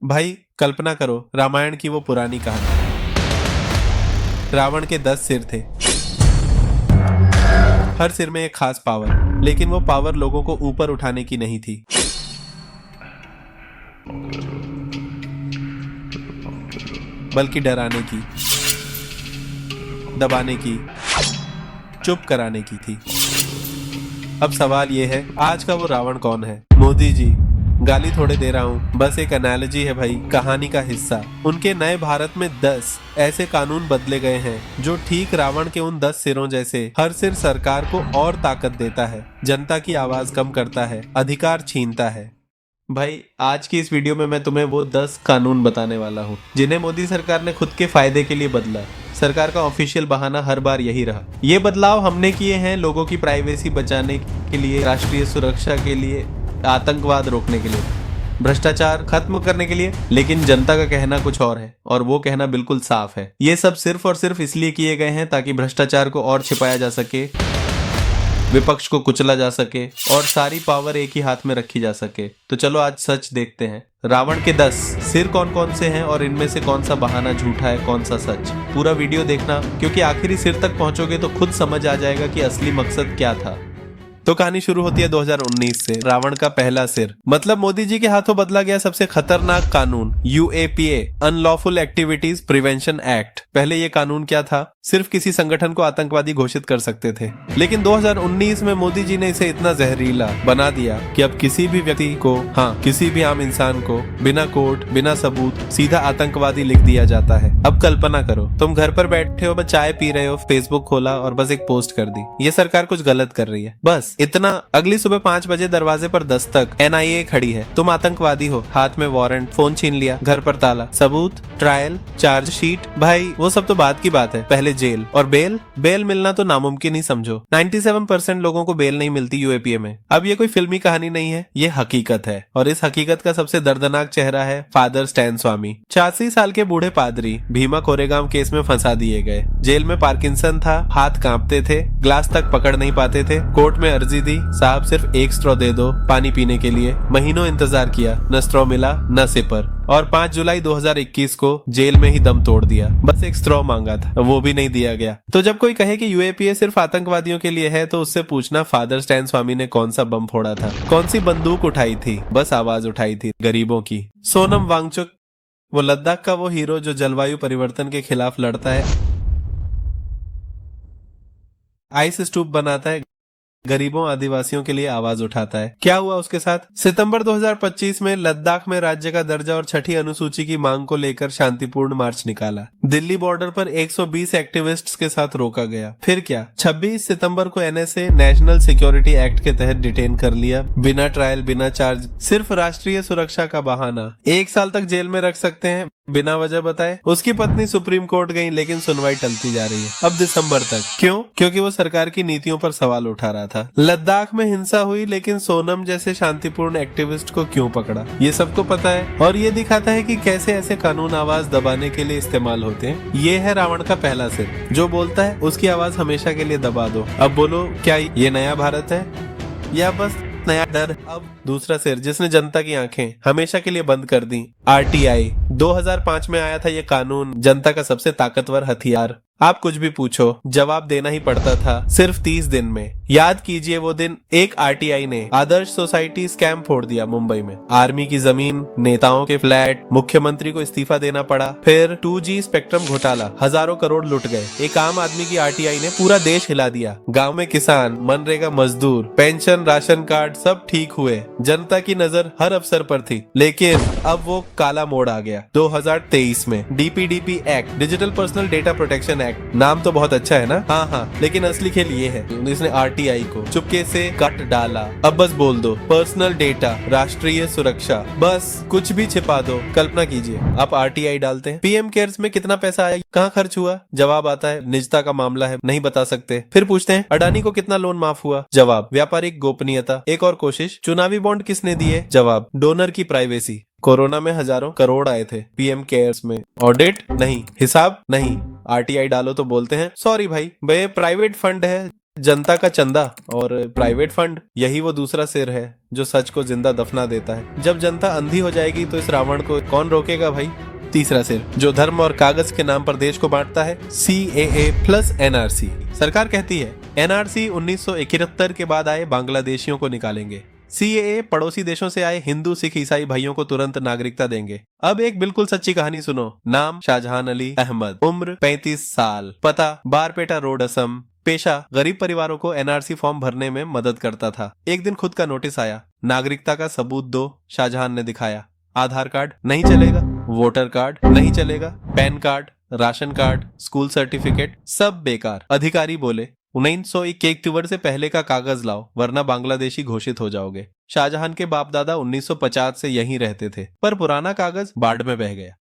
भाई कल्पना करो, रामायण की वो पुरानी कहानी। रावण के 10 सिर थे, हर सिर में एक खास पावर, लेकिन वो पावर लोगों को ऊपर उठाने की नहीं थी, बल्कि डराने की, दबाने की, चुप कराने की थी। अब सवाल ये है, आज का वो रावण कौन है? मोदी जी। गाली थोड़े दे रहा हूँ, बस एक एनालॉजी है भाई, कहानी का हिस्सा। उनके नए भारत में 10 ऐसे कानून बदले गए हैं जो ठीक रावण के उन 10 सिरों जैसे हर सिर सरकार को और ताकत देता है, जनता की आवाज कम करता है, अधिकार छीनता है। भाई आज की इस वीडियो में मैं तुम्हें वो 10 कानून बताने वाला हूँ जिन्हें मोदी सरकार ने खुद के फायदे के लिए बदला। सरकार का ऑफिशियल बहाना हर बार यही रहा, ये बदलाव हमने किए हैं लोगों की प्राइवेसी बचाने के लिए, राष्ट्रीय सुरक्षा के लिए, आतंकवाद रोकने के लिए, भ्रष्टाचार खत्म करने के लिए। लेकिन जनता का कहना कुछ और है, और वो कहना बिल्कुल साफ है। ये सब सिर्फ और सिर्फ इसलिए किए गए हैं ताकि भ्रष्टाचार को और छिपाया जा सके, विपक्ष को कुचला जा सके और सारी पावर एक ही हाथ में रखी जा सके। तो चलो आज सच देखते हैं। रावण के 10 सिर कौन कौन से हैं और इनमें से कौन सा बहाना झूठा है, कौन सा सच। पूरा वीडियो देखना, क्योंकि आखिरी सिर तक पहुंचोगे तो खुद समझ आ जाएगा कि असली मकसद क्या था। तो कहानी शुरू होती है 2019 से। रावण का पहला सिर, मतलब मोदी जी के हाथों बदला गया सबसे खतरनाक कानून, UAPA, unlawful activities prevention act. पहले ये कानून क्या था? सिर्फ किसी संगठन को आतंकवादी घोषित कर सकते थे, लेकिन 2019 में मोदी जी ने इसे इतना जहरीला बना दिया कि अब किसी भी व्यक्ति को, हाँ किसी भी आम इंसान को, बिना कोर्ट बिना सबूत सीधा आतंकवादी लिख दिया जाता है। अब कल्पना करो, तुम घर पर बैठे हो, बस चाय पी रहे हो, फेसबुक खोला और बस एक पोस्ट कर दी, ये सरकार कुछ गलत कर रही है, बस इतना। अगली सुबह 5 बजे दरवाजे पर दस्तक, NIA खड़ी है, तुम आतंकवादी हो, हाथ में वारंट, फोन छीन लिया, घर पर ताला, सबूत, ट्रायल, चार्जशीट। भाई वो सब तो बात की बात है, पहले जेल। और बेल मिलना तो नामुमकिन ही समझो। 97% लोगों को बेल नहीं मिलती UAPA में। अब ये कोई फिल्मी कहानी नहीं है, ये हकीकत है। और इस हकीकत का सबसे दर्दनाक चेहरा है फादर स्टैन स्वामी। 86 साल के बूढ़े पादरी भीमा कोरेगांव केस में फंसा दिए गए। जेल में पार्किंसन था, हाथ कांपते थे, ग्लास तक पकड़ नहीं पाते थे। कोर्ट में अर्जी दी, साहब सिर्फ एक स्ट्रॉ दे दो पानी पीने के लिए। महीनों इंतजार किया, न स्ट्रॉ मिला न सिपर। और 5 जुलाई 2021 को जेल में ही दम तोड़ दिया। बस एक स्ट्रॉ मांगा था, वो भी नहीं दिया गया। तो जब कोई कहे कि UAPA सिर्फ आतंकवादियों के लिए है, तो उससे पूछना फादर स्टैन स्वामी ने कौन सा बम फोड़ा था, कौन सी बंदूक उठाई थी? बस आवाज उठाई थी, गरीबों की। सोनम वांगचुक, वो लद्दाख का वो हीरो जो जलवायु परिवर्तन के खिलाफ लड़ता है, आइस स्तूप बनाता है, गरीबों आदिवासियों के लिए आवाज उठाता है। क्या हुआ उसके साथ? सितंबर 2025 में लद्दाख में राज्य का दर्जा और 6ठी अनुसूची की मांग को लेकर शांतिपूर्ण मार्च निकाला। दिल्ली बॉर्डर पर 120 एक्टिविस्ट्स के साथ रोका गया। फिर क्या? 26 सितंबर को NSA, नेशनल सिक्योरिटी एक्ट के तहत डिटेन कर लिया, बिना ट्रायल बिना चार्ज, सिर्फ राष्ट्रीय सुरक्षा का बहाना। 1 साल तक जेल में रख सकते हैं बिना वजह बताए। उसकी पत्नी सुप्रीम कोर्ट गई, लेकिन सुनवाई टलती जा रही है, अब दिसंबर तक। क्यों? क्योंकि वो सरकार की नीतियों पर सवाल उठा रहा था। लद्दाख में हिंसा हुई, लेकिन सोनम जैसे शांतिपूर्ण एक्टिविस्ट को क्यों पकड़ा? ये सबको पता है, और ये दिखाता है कि कैसे ऐसे कानून आवाज दबाने के लिए इस्तेमाल होते हैं। ये है रावण का पहला सिर, जो बोलता है उसकी आवाज हमेशा के लिए दबा दो। अब बोलो, क्या ये नया भारत है या बस नया डर? अब दूसरा सिर, जिसने जनता की आंखें हमेशा के लिए बंद कर दी, RTI। 2005 में आया था ये कानून, जनता का सबसे ताकतवर हथियार। आप कुछ भी पूछो, जवाब देना ही पड़ता था, सिर्फ 30 दिन में। याद कीजिए वो दिन, एक RTI ने आदर्श सोसाइटी स्कैम फोड़ दिया मुंबई में। आर्मी की जमीन, नेताओं के फ्लैट, मुख्यमंत्री को इस्तीफा देना पड़ा। फिर 2G स्पेक्ट्रम घोटाला, हजारों करोड़ लुट गए। एक आम आदमी की RTI ने पूरा देश हिला दिया। गांव में किसान, मनरेगा मजदूर, पेंशन, राशन कार्ड सब ठीक हुए। जनता की नजर हर अफसर पर थी। लेकिन अब वो काला मोड़ आ गया 2023 में। DPDP act, digital personal data protection act. नाम तो बहुत अच्छा है ना? हाँ, लेकिन असली खेल ये है, इसने RTI को चुपके से कट डाला। अब बस बोल दो, पर्सनल डेटा, राष्ट्रीय सुरक्षा, बस कुछ भी छिपा दो। कल्पना कीजिए, आप RTI डालते हैं, PM केयर्स में कितना पैसा आया, कहाँ खर्च हुआ? जवाब आता है निजता का मामला है, नहीं बता सकते। फिर पूछते हैं अडानी को कितना लोन माफ हुआ? जवाब व्यापारिक गोपनीयता। एक और कोशिश, चुनावी बॉन्ड किसने दिए? जवाब डोनर की प्राइवेसी। कोरोना में हजारों करोड़ आए थे PM केयर्स में, ऑडिट नहीं, हिसाब नहीं। RTI डालो तो बोलते हैं सॉरी भाई, प्राइवेट फंड है, जनता का चंदा और प्राइवेट फंड, यही वो दूसरा सिर है जो सच को जिंदा दफना देता है। जब जनता अंधी हो जाएगी तो इस रावण को कौन रोकेगा भाई। तीसरा सिर जो धर्म और कागज के नाम पर देश को बांटता है, CAA प्लस NRC। सरकार कहती है NRC 1971 के बाद आए बांग्लादेशियों को निकालेंगे। CAA पड़ोसी देशों से आए हिंदू सिख ईसाई भाइयों को तुरंत नागरिकता देंगे। अब एक बिल्कुल सच्ची कहानी सुनो। नाम शाहजहां अली अहमद, उम्र 35 साल, पता बारपेटा रोड असम, पेशा गरीब परिवारों को NRC फॉर्म भरने में मदद करता था। एक दिन खुद का नोटिस आया, नागरिकता का सबूत दो। शाहजहां ने दिखाया। आधार कार्ड नहीं चलेगा, वोटर कार्ड नहीं चलेगा, pan card, ration card, school certificate सब बेकार। अधिकारी बोले 1901 अक्टूबर से पहले का कागज लाओ वरना बांग्लादेशी घोषित हो जाओगे। शाहजहां के बाप दादा 1950 से यहीं रहते थे, पर पुराना कागज बाढ़ में बह गया।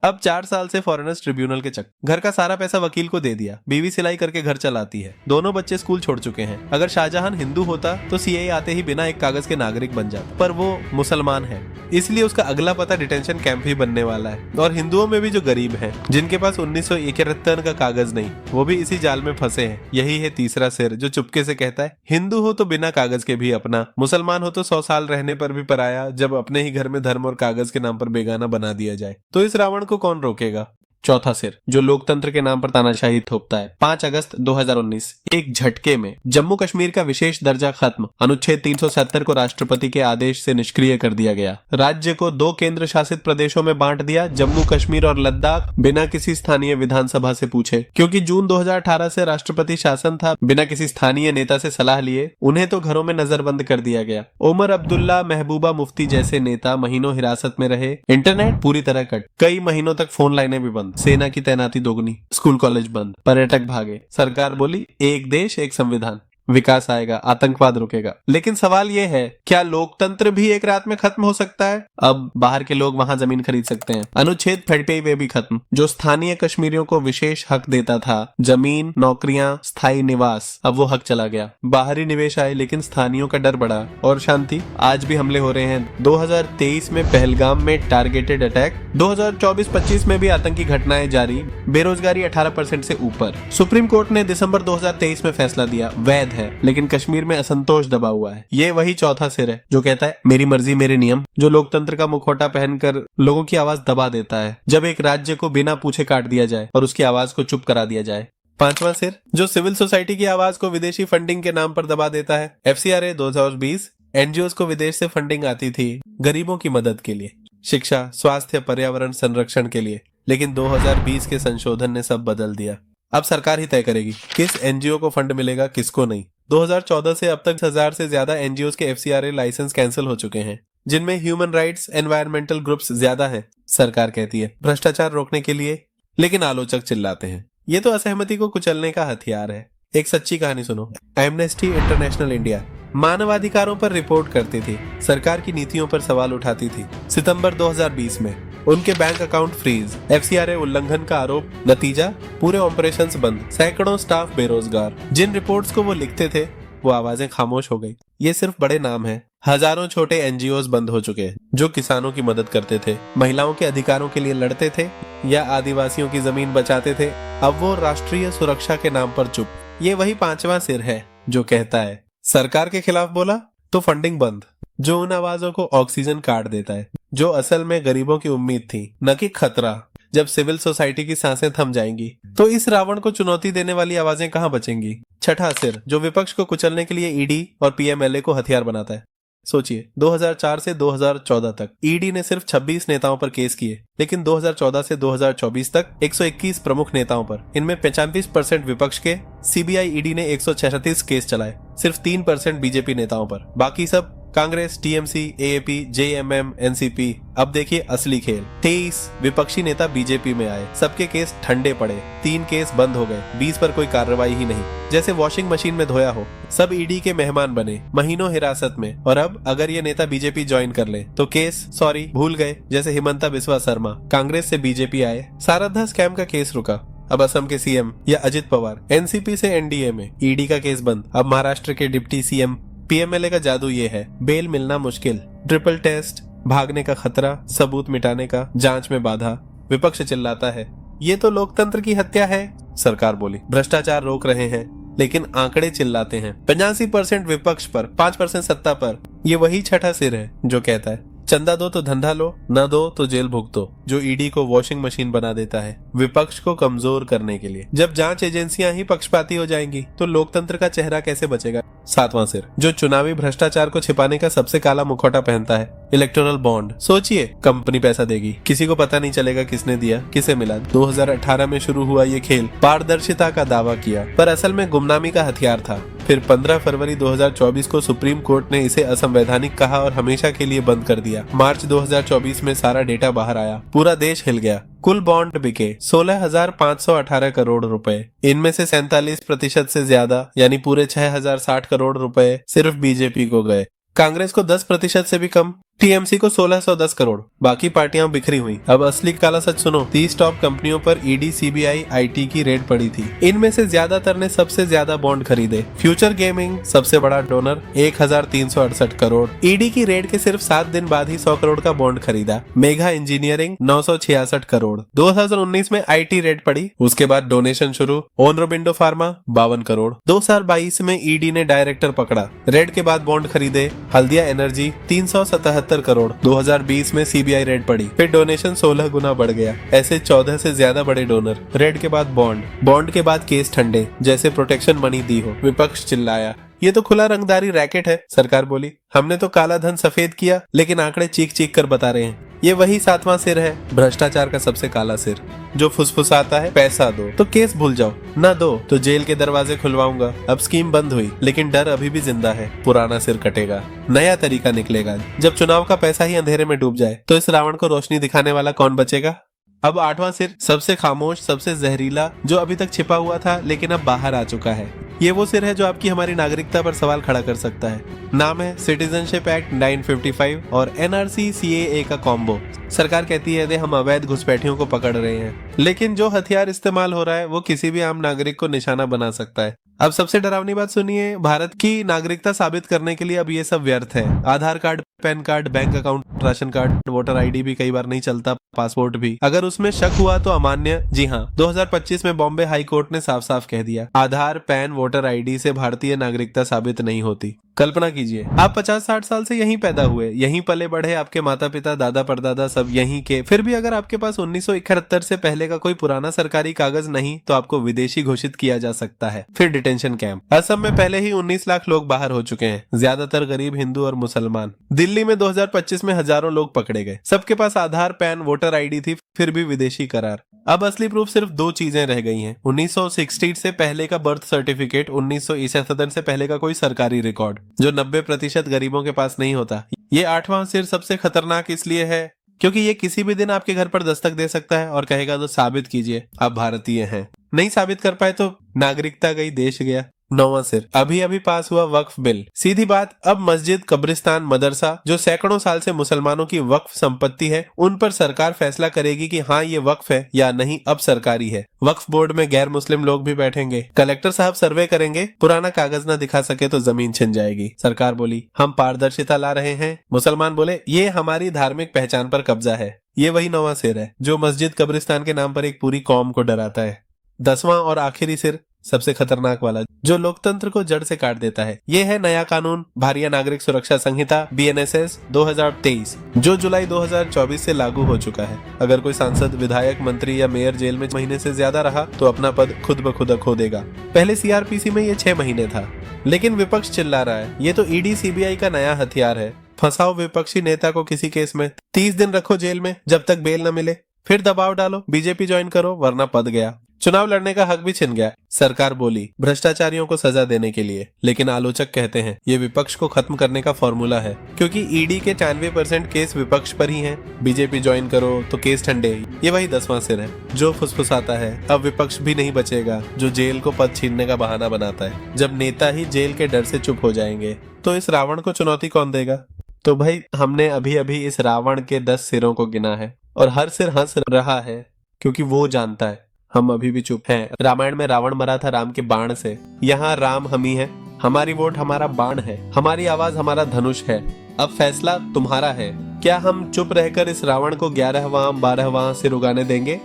अब 4 साल से फॉरेनर्स ट्रिब्यूनल के चक्कर। घर का सारा पैसा वकील को दे दिया, बीवी सिलाई करके घर चलाती है, दोनों बच्चे स्कूल छोड़ चुके हैं। अगर शाहजहां हिंदू होता तो CAA आते ही बिना एक कागज के नागरिक बन जाता, पर वो मुसलमान है, इसलिए उसका अगला पता डिटेंशन कैंप ही बनने वाला है। और हिंदुओं में भी जो गरीब हैं, जिनके पास 1971 का कागज नहीं, वो भी इसी जाल में फंसे हैं। यही है तीसरा सिर जो चुपके से कहता है हिंदू हो तो बिना कागज के भी अपना, मुसलमान हो तो 100 साल रहने पर भी पराया, जब अपने ही घर में धर्म और कागज के नाम पर बेगाना बना दिया जाए तो इस रावण को कौन रोकेगा। चौथा सिर जो लोकतंत्र के नाम पर तानाशाही थोपता है। 5 अगस्त 2019 एक झटके में जम्मू कश्मीर का विशेष दर्जा खत्म, अनुच्छेद 370 को राष्ट्रपति के आदेश से निष्क्रिय कर दिया गया। राज्य को 2 केंद्र शासित प्रदेशों में बांट दिया, जम्मू कश्मीर और लद्दाख, बिना किसी स्थानीय विधानसभा से पूछे। क्योंकि जून 2018 से राष्ट्रपति शासन था, बिना किसी स्थानीय नेता से सलाह लिए उन्हें तो घरों में नजरबंद कर दिया गया। उमर अब्दुल्ला, महबूबा मुफ्ती जैसे नेता महीनों हिरासत में रहे। इंटरनेट पूरी तरह कट, कई महीनों तक फोन लाइनें भी बंद, सेना की तैनाती दोगुनी, स्कूल कॉलेज बंद, पर्यटक भागे। सरकार बोली एक देश एक संविधान, विकास आएगा, आतंकवाद रुकेगा। लेकिन सवाल यह है क्या लोकतंत्र भी एक रात में खत्म हो सकता है। अब बाहर के लोग वहां जमीन खरीद सकते हैं। अनुच्छेद 35 वे भी खत्म, जो स्थानीय कश्मीरियों को विशेष हक देता था, जमीन, नौकरियां, स्थायी निवास, अब वो हक चला गया। बाहरी निवेश आए लेकिन स्थानीयों का डर बढ़ा और शांति। आज भी हमले हो रहे हैं। 2023 में पहलगाम में टारगेटेड अटैक, 2024-25 में भी आतंकी घटनाएं जारी, बेरोजगारी 18% से ऊपर। सुप्रीम कोर्ट ने दिसंबर 2023 में फैसला दिया, वैध है, लेकिन कश्मीर में असंतोष दबा हुआ है। ये वही चौथा सिर है जो कहता है मेरी मर्जी मेरे नियम, जो लोकतंत्र का मुखौटा पहनकर लोगों की आवाज दबा देता है। जब एक राज्य को बिना पूछे काट दिया जाए और उसकी आवाज को चुप करा दिया जाए। 5वां सिर जो सिविल सोसाइटी की आवाज को विदेशी फंडिंग के नाम पर दबा देता है। FCRA 2020 NGOs को विदेश से फंडिंग आती थी गरीबों की मदद के लिए, शिक्षा, स्वास्थ्य, पर्यावरण संरक्षण के लिए, लेकिन 2020 के संशोधन ने सब बदल दिया। अब सरकार ही तय करेगी किस NGO को फंड मिलेगा, किसको नहीं। 2014 से अब तक 1000 से ज्यादा NGOs के FCRA लाइसेंस कैंसिल हो चुके हैं, जिनमें ह्यूमन राइट्स, एनवायरमेंटल ग्रुप्स ज्यादा हैं। सरकार कहती है भ्रष्टाचार रोकने के लिए, लेकिन आलोचक चिल्लाते हैं ये तो असहमति को कुचलने का हथियार है। एक सच्ची कहानी सुनो। एमनेस्टी इंटरनेशनल इंडिया मानवाधिकारों पर रिपोर्ट करती थी, सरकार की नीतियों पर सवाल उठाती थी। सितंबर 2020 में उनके बैंक अकाउंट फ्रीज, FCRA उल्लंघन का आरोप, नतीजा पूरे ऑपरेशंस बंद, सैकड़ों स्टाफ बेरोजगार। जिन रिपोर्ट्स को वो लिखते थे वो आवाजें खामोश हो गई। ये सिर्फ बड़े नाम हैं, हजारों छोटे NGOs बंद हो चुके हैं जो किसानों की मदद करते थे, महिलाओं के अधिकारों के लिए लड़ते थे या आदिवासियों की जमीन बचाते थे। अब वो राष्ट्रीय सुरक्षा के नाम पर चुप। ये वही 5वां सिर है जो कहता है सरकार के खिलाफ बोला तो फंडिंग बंद, जो उन आवाजों को ऑक्सीजन काट देता है जो असल में गरीबों की उम्मीद थी, न कि खतरा। जब सिविल सोसाइटी की सांसें थम जाएंगी तो इस रावण को चुनौती देने वाली आवाजें कहां बचेंगी। 6वां सिर जो विपक्ष को कुचलने के लिए ED और PMLA को हथियार बनाता है। सोचिए 2004 से 2014 तक ED ने सिर्फ 26 नेताओं पर केस किए, लेकिन 2014 से 2024 तक 121 प्रमुख नेताओं पर, इनमें 95% विपक्ष के। CBI ED ने 136 केस चलाए, सिर्फ 3% BJP नेताओं पर, बाकी सब Congress, TMC, AAP, JMM, NCP। अब देखिए असली खेल। 23 विपक्षी नेता BJP में आए, सबके केस ठंडे पड़े, 3 केस बंद हो गए, 20 पर कोई कार्रवाई ही नहीं, जैसे वॉशिंग मशीन में धोया हो। सब ED के मेहमान बने, महीनों हिरासत में। और अब अगर ये नेता BJP ज्वाइन कर ले तो केस भूल गए, जैसे हिमंता बिस्वा शर्मा। कांग्रेस से BJP आए, सारधा स्कैम का केस रुका। अब असम के CM या अजित पवार NCP से NDA में, ED का केस बंद। अब महाराष्ट्र के डिप्टी CM PMLA का जादू ये है, बेल मिलना मुश्किल, ट्रिपल टेस्ट, भागने का खतरा, सबूत मिटाने का, जांच में बाधा। विपक्ष चिल्लाता है ये तो लोकतंत्र की हत्या है। सरकार बोली भ्रष्टाचार रोक रहे हैं, लेकिन आंकड़े चिल्लाते हैं। 85% विपक्ष पर, 5% सत्ता पर। ये वही छठा सिर है जो कहता है चंदा दो तो धंधा लो, न दो तो जेल भुगतो, जो ईडी को वॉशिंग मशीन बना देता है विपक्ष को कमजोर करने के लिए। जब जांच एजेंसियां ही पक्षपाती हो जाएंगी तो लोकतंत्र का चेहरा कैसे बचेगा? सातवां सिर, जो चुनावी भ्रष्टाचार को छिपाने का सबसे काला मुखौटा पहनता है, इलेक्टोरल बॉन्ड। सोचिए, कंपनी पैसा देगी, किसी को पता नहीं चलेगा किसने दिया, किसे मिला। 2018 में शुरू हुआ ये खेल पारदर्शिता का दावा किया, पर असल में गुमनामी का हथियार था। फिर 15 फरवरी 2024 को सुप्रीम कोर्ट ने इसे असंवैधानिक कहा और हमेशा के लिए बंद कर दिया। मार्च 2024 में सारा डेटा बाहर आया, पूरा देश हिल गया। कुल बॉन्ड बिके 16,518 करोड़ रुपए। इनमें से 47% से ज्यादा यानी पूरे 6,060 करोड़ रुपए सिर्फ बीजेपी को गए। कांग्रेस को 10% से भी कम, टीएमसी को 1610 करोड़, बाकी पार्टियां बिखरी हुई। अब असली काला सच सुनो। 30 टॉप कंपनियों पर ईडी, सीबीआई, आईटी की रेड पड़ी थी। इनमें से ज्यादातर ने सबसे ज्यादा बॉन्ड खरीदे। फ्यूचर गेमिंग सबसे बड़ा डोनर 1368 करोड़। ईडी की रेड के सिर्फ 7 दिन बाद ही 100 करोड़ का बॉन्ड खरीदा। Mega engineering 966 crore. 2019 में आईटी रेड पड़ी, उसके बाद डोनेशन शुरू। ऑनरोबिंडो फार्मा 52 करोड़। 2022 में ईडी ने डायरेक्टर पकड़ा, रेड के बाद बॉन्ड खरीदे। हल्दिया एनर्जी 377 करोड़। 2020 में सीबीआई रेड पड़ी, फिर डोनेशन 16 गुना बढ़ गया। ऐसे 14 से ज्यादा बड़े डोनर। रेड के बाद बॉन्ड, बॉन्ड के बाद केस ठंडे, जैसे प्रोटेक्शन मनी दी हो। विपक्ष चिल्लाया, ये तो खुला रंगदारी रैकेट है। सरकार बोली, हमने तो काला धन सफेद किया, लेकिन आंकड़े चीख चीख कर बता रहे हैं। ये वही 7वां सिर है, भ्रष्टाचार का सबसे काला सिर, जो फुसफुसाता है पैसा दो तो केस भूल जाओ, ना दो तो जेल के दरवाजे खुलवाऊंगा। अब स्कीम बंद हुई, लेकिन डर अभी भी जिंदा है। पुराना सिर कटेगा, नया तरीका निकलेगा। जब चुनाव का पैसा ही अंधेरे में डूब जाए तो इस रावण को रोशनी दिखाने वाला कौन बचेगा? अब 8वां सिर, सबसे खामोश, सबसे जहरीला, जो अभी तक छिपा हुआ था लेकिन अब बाहर आ चुका है। ये वो सिर है जो आपकी हमारी नागरिकता पर सवाल खड़ा कर सकता है। नाम है सिटीजनशिप एक्ट 955 और एनआरसी सीएए का कॉम्बो। सरकार कहती है हम अवैध घुसपैठियों को पकड़ रहे हैं, लेकिन जो हथियार इस्तेमाल हो रहा है वो किसी भी आम नागरिक को निशाना बना सकता है। अब सबसे डरावनी बात सुनिए, भारत की नागरिकता साबित करने के लिए अब ये सब व्यर्थ है। Aadhaar card, pan card, bank account, ration card, voter ID भी कई बार नहीं चलता, पासपोर्ट भी। अगर उसमें शक हुआ तो अमान्य। जी हाँ, 2025 में बॉम्बे हाई कोर्ट ने साफ साफ कह दिया, आधार, पैन, वोटर आईडी से भारतीय नागरिकता साबित नहीं होती। कल्पना कीजिए, आप 50-60 साल से यहीं पैदा हुए, यहीं पले बढ़े, आपके माता पिता, दादा परदादा सब यहीं के, फिर भी अगर आपके पास 1971 से पहले का कोई पुराना सरकारी कागज नहीं तो आपको विदेशी घोषित किया जा सकता है। फिर डिटेंशन कैंप। असम में पहले ही 19 लाख लोग बाहर हो चुके हैं, ज्यादातर गरीब हिंदू और मुसलमान। दिल्ली में 2025 में हजारों लोग पकड़े गए, सबके पास आधार, पैन, वोटर आईडी थी, फिर भी विदेशी करार। अब असली प्रूफ सिर्फ 2 चीजें रह गई हैं, 1960 से पहले का बर्थ सर्टिफिकेट, 1900 ईसा सदन से पहले का कोई सरकारी रिकॉर्ड, जो 90% गरीबों के पास नहीं होता। ये 8वां सिर सबसे खतरनाक इसलिए है क्योंकि ये किसी भी दिन आपके घर पर दस्तक दे सकता है और कहेगा तो साबित कीजिए आप भारतीय हैं। नहीं साबित कर पाए तो नागरिकता गई, देश गया। 9वां सिर, अभी अभी पास हुआ वक्फ बिल। सीधी बात, अब मस्जिद, कब्रिस्तान, मदरसा जो सैकड़ों साल से मुसलमानों की वक्फ संपत्ति है, उन पर सरकार फैसला करेगी कि हाँ ये वक्फ है या नहीं, अब सरकारी है। वक्फ बोर्ड में गैर मुस्लिम लोग भी बैठेंगे। कलेक्टर साहब सर्वे करेंगे, पुराना कागज ना दिखा सके तो जमीन छिन जाएगी। सरकार बोली हम पारदर्शिता ला रहे हैं, मुसलमान बोले ये हमारी धार्मिक पहचान पर कब्जा है। ये वही 9वां सिर है जो मस्जिद, कब्रिस्तान के नाम पर एक पूरी कौम को डराता है। 10वां और आखिरी सिर, सबसे खतरनाक वाला, जो लोकतंत्र को जड़ से काट देता है, ये है नया कानून, भारतीय नागरिक सुरक्षा संहिता BNSS 2023, जो जुलाई 2024 से लागू हो चुका है। अगर कोई सांसद, विधायक, मंत्री या मेयर जेल में महीने से ज्यादा रहा तो अपना पद खुद ब खुद खो देगा। पहले CRPC में ये 6 महीने था, लेकिन विपक्ष चिल्ला रहा है ये तो ED CBI का नया हथियार है। फंसाओ विपक्षी नेता को किसी केस में, 30 दिन रखो जेल में जब तक बेल न मिले, फिर दबाव डालो बीजेपी ज्वाइन करो वरना पद गया। चुनाव लड़ने का हक भी छिन गया। सरकार बोली भ्रष्टाचारियों को सजा देने के लिए, लेकिन आलोचक कहते हैं ये विपक्ष को खत्म करने का फॉर्मूला है, क्योंकि ईडी के 99% केस विपक्ष पर ही हैं। बीजेपी ज्वाइन करो तो केस ठंडे। ये वही 10वां सिर है जो फुसफुसाता है अब विपक्ष भी नहीं बचेगा, जो जेल को पद छीनने का बहाना बनाता है। जब नेता ही जेल के डर से चुप हो जाएंगे तो इस रावण को चुनौती कौन देगा? तो भाई हमने अभी अभी इस रावण के 10 सिरों को गिना है और हर सिर हंस रहा है क्योंकि वो जानता है हम अभी भी चुप हैं। रामायण में रावण मरा था राम के बाण से, यहाँ राम हम ही है। हमारी वोट हमारा बाण है, हमारी आवाज हमारा धनुष है। अब फैसला तुम्हारा है, क्या हम चुप रहकर इस रावण को 11वां 12वां सिर उगाने देंगे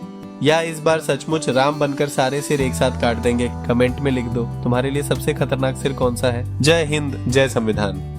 या इस बार सचमुच राम बनकर सारे सिर एक साथ काट देंगे? कमेंट में लिख दो तुम्हारे लिए सबसे खतरनाक सिर कौन सा है। जय हिंद, जय संविधान।